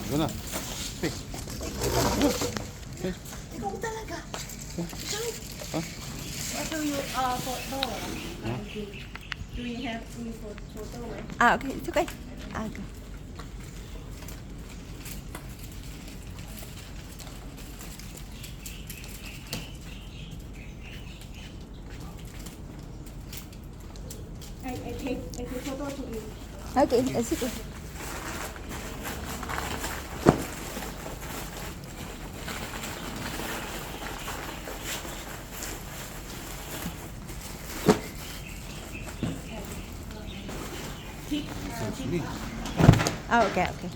Ito na. Hey. Hey. Ikaw talaga. Sorry. Huh? What do you photo? Do you have any photo? Okay, it's okay. Okay. I take photo to you. Okay, that's okay. Sige. Okay, okay.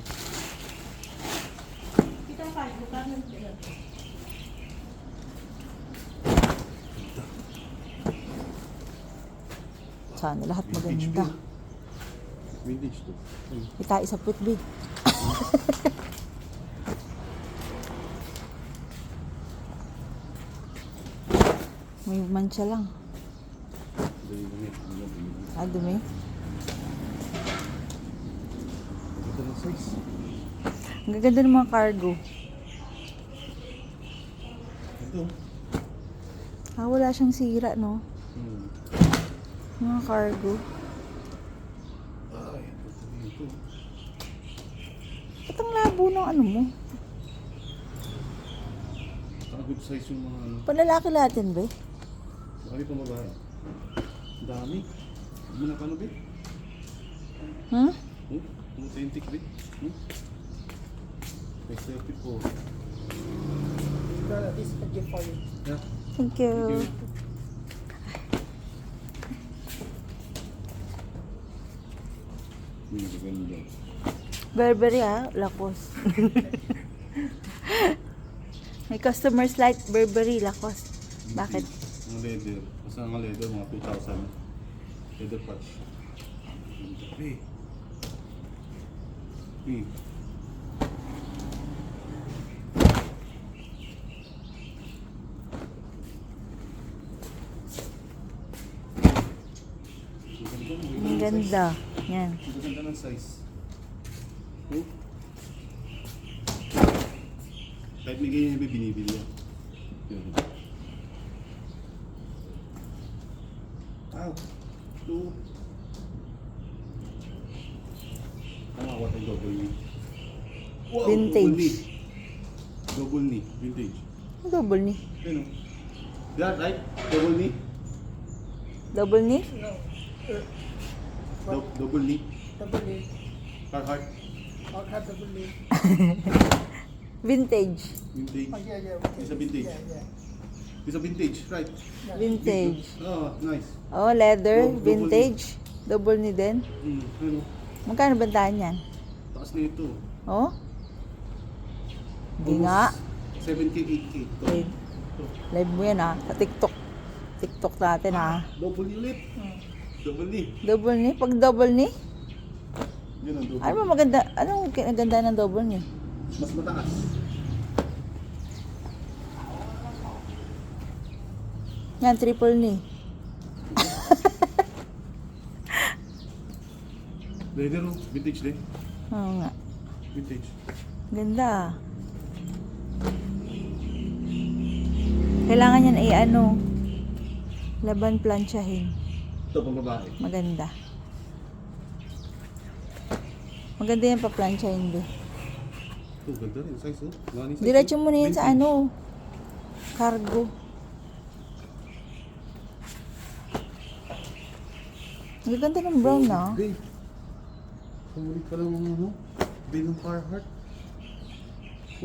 Kita pa, bukan ng Sana lahat maganda. Vintage to. Kita isa putbig. May mancha lang. Ah, dumi. Ito na size. Ang gaganda ng mga cargo. Ito. Ah, wala siyang sira, no? Hmm. Mga cargo. Ay, ito. Ba't ang labo ng ano mo? Good size yung mga ano. Panlalaki lahat yan, ba? Bakit pang babae? Ang dami. Hindi mo na paano, be? Hmm? Authentic, be? May selfie po. This is gift for you. Yeah. Thank you. Ganda. Burberry, ah. Lacoste. May customers like Burberry, Lacoste. Bakit? Mga leather. Basta mga leather, mga 2,000. Leather patch. Hey. Hey. Ang ganda. Yan. Ang ganda ng size. Oh. Kahit may ganyan yung binibili yan. Yun. Wow. Two. Ano ako tayong double knee? Wow, Vintage. Double knee. Double knee. Vintage. Ang double knee. Yun o. That right? Double knee? Double knee? Double knee? Double A. Carhartt? Or have double A. Vintage. Vintage? Oh, yeah. It's a vintage. Yeah. It's a vintage, right? Vintage. Oh, nice. Oh, leather. Double Vintage. Double knee din. Ano? Magkano bantahan yan? Taas na ito. Oh? Hindi nga. 7K, 8K. Live. Live mo yan, ah. Sa TikTok. TikTok natin, ah. Double knee ulit. Double knee. Double knee? Pag double knee? Yun ang double. Ano ba maganda? Anong kinaganda ng double knee? Mas mataas. Yan, triple knee. Leather, oh. Vintage din. Oo nga. Vintage. Ganda. Kailangan yan ay ano, laban plansyahin. Ito pang babae. Maganda. Maganda yan pa plansyahin, be. Ito, ganda rin. Size, oh. Nani size, Diretso oh. mo na yan sa Vintage. ano, cargo. Ang ganda ng brown, na. Babe. Sulit pa lang ang ano. Babe ng Carhartt.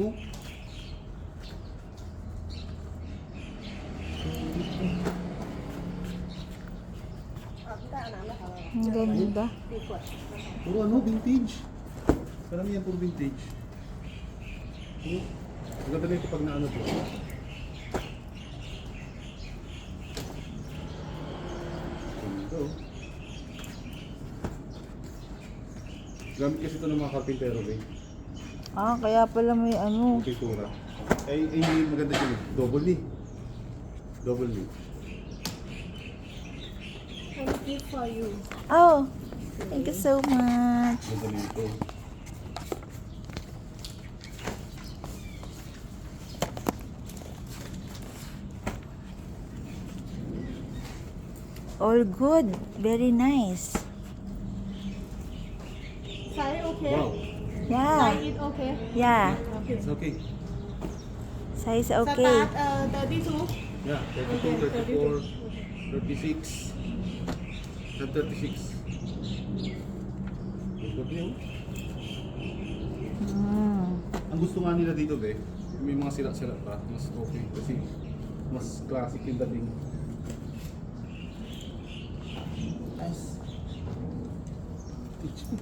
Oh. Ang ganda. Puro ano, vintage. Karamihan puro vintage. Oh. Ang ganda nito pag naano to. Ito. Gamit kasi ito ng mga karpintero, babe. Ah, kaya pala may ano. Pintura. Ay, maganda siya. Double knee. Double knee. Thank you for you. Oh, thank you so much. Ganda nito. All good. Very nice. Size okay? Wow. Yeah. Size is okay? Yeah. Okay. It's okay. Size okay. Start 32. Yeah, 32, 34, 36. And 36. Good yun. Ang gusto nga nila dito, be, may mga sila-sila pa. Mas okay kasi mas classic yung dating. Nice. Teach me.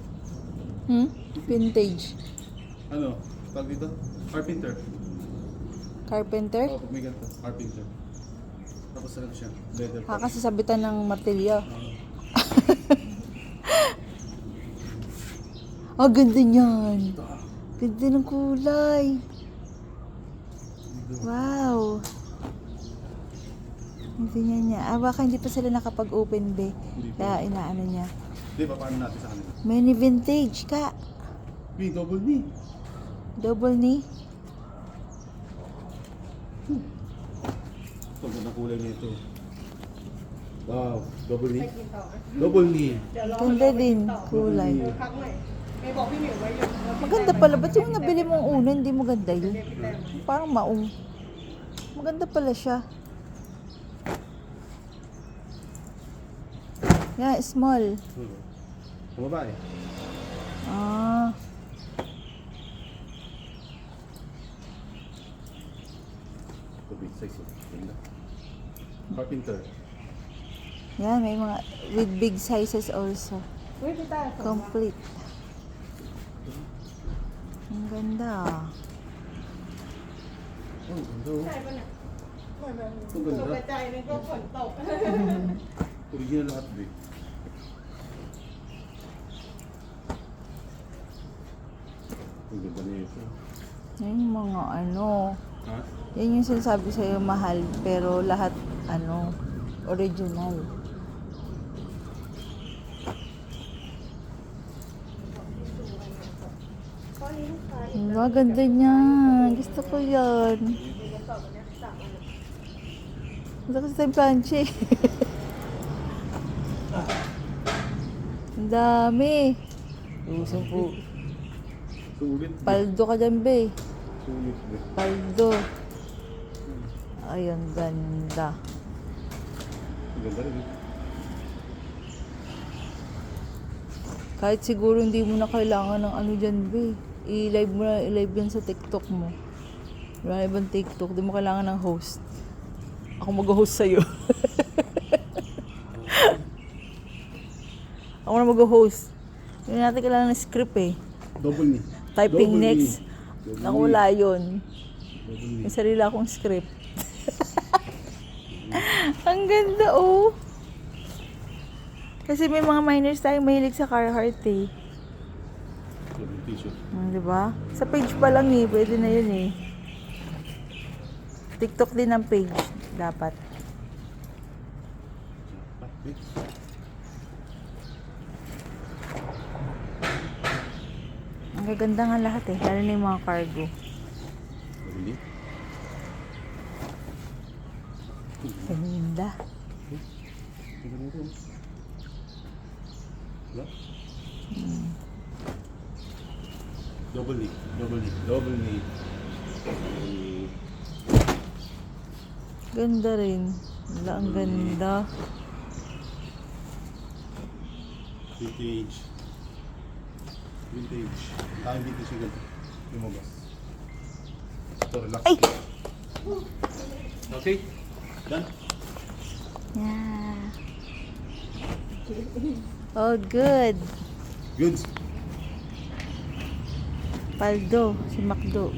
Vintage. Ano? Tawag dito? Carpenter. Carpenter? Oh, pag may ganito. Carpenter. Tapos ano siya? Leather. Kasi sabitan ng martilyo. Ah, ganda niyan. Ganda ng kulay. Wow. Ganda niya. Ah, baka hindi pa sila nakapag-open be. Hindi pa. Kaya inaano niya. Di ba, paano natin sa kanila? Many vintage ka. May double knee. Double knee. Ito, ganda kulay nito. Wow, double knee. Double knee. Ganda din. Kulay. Maganda pala. Ba't yung nabili mong una, hindi mo ganda yun? Parang maong. Maganda pala siya. Yeah, small. Ang babae. Ah. Ito, big size. Ganda. Carpenter. Yan, may mga with big sizes also. Complete. Ang ganda. Oh, ganda oh. ใช่ปะเนี่ยเหมือนแบบ Ito ตก ganda. ใจนึกว่าฝนตก Original lahat, be. Ang ganda nito. Yan yung mga ano. Ha? Yan yung sinasabi sa'yo mahal, pero lahat ano, original. Ang ganda niya. Gusto ko yan. Gusto ko sa planche. Ang dami. Usong po. Sulit, be. Paldo ka dyan, be. Sulit, be. Paldo. Ay, ang ganda. Ang ganda rin, eh. Kahit siguro hindi mo na kailangan ng ano dyan, be. I-live mo na, i-live yan sa TikTok mo. Wala na ibang TikTok, di mo kailangan ng host. Ako mag-host sa'yo. Ako na mag-host. Hindi natin kailangan ng script eh. Double knee. Typing Double next. knee. Double Ako knee. wala yun. Double knee. May sarili akong script. Ang ganda oh. Kasi may mga minors tayong mahilig sa Carhartt eh. Double t-shirt. Di ba? Sa page pa lang eh, pwede na yun eh. TikTok din ang page, dapat. Ah, be. Ang gaganda nga lahat eh, lalo na yung mga cargo. Double knee. Ganda. Ang ganda nito. Diba? Double knee. Double knee. Double knee. Double knee. Ganda rin. Wala, ang ganda. Vintage. Vintage. Tawag vintage yung ganito. Lumabas. Ito, relax. Ay! Okay? Done? Yeah. Oh, good. Goods. Paldo, si Macdo.